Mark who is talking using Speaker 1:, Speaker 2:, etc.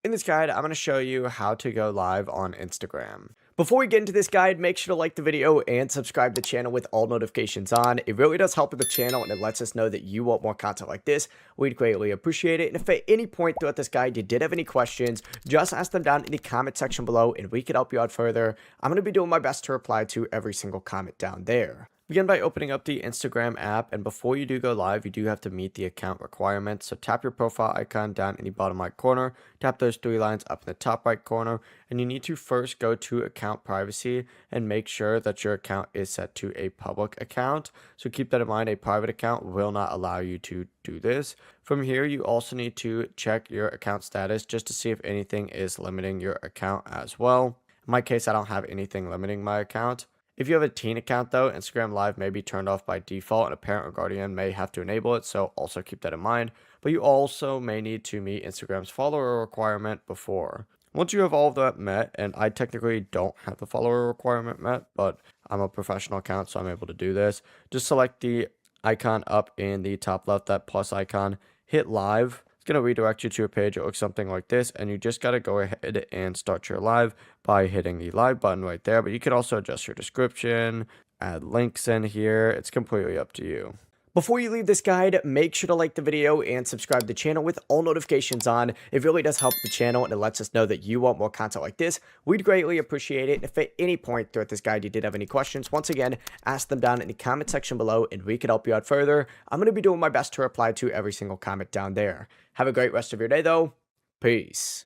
Speaker 1: In this guide, I'm going to show you how to go live on Instagram. Before we get into this guide, make sure to like the video and subscribe to the channel with all notifications on. It really does help with the channel and it lets us know that you want more content like this. We'd greatly appreciate it. And if at any point throughout this guide you did have any questions, just ask them down in the comment section below and we could help you out further. I'm going to be doing my best to reply to every single comment down there. Begin by opening up the Instagram app, and before you do go live, you do have to meet the account requirements. So tap your profile icon down in the bottom right corner, tap those three lines up in the top right corner, and you need to first go to account privacy and make sure that your account is set to a public account. So keep that in mind, a private account will not allow you to do this. From here, you also need to check your account status just to see if anything is limiting your account as well. In my case, I don't have anything limiting my account. If you have a teen account though, Instagram Live may be turned off by default and a parent or guardian may have to enable it, so also keep that in mind. But you also may need to meet Instagram's follower requirement before. Once you have all of that met, and I technically don't have the follower requirement met, but I'm a professional account, so I'm able to do this. Just select the icon up in the top left, that plus icon, hit live. It's going to redirect you to a page that looks something like this, and you just got to go ahead and start your live by hitting the live button right there. But you can also adjust your description, add links in here. It's completely up to you. Before you leave this guide, make sure to like the video and subscribe to the channel with all notifications on. It really does help the channel and it lets us know that you want more content like this. We'd greatly appreciate it. If at any point throughout this guide you did have any questions, once again, ask them down in the comment section below and we could help you out further. I'm going to be doing my best to reply to every single comment down there. Have a great rest of your day though. Peace.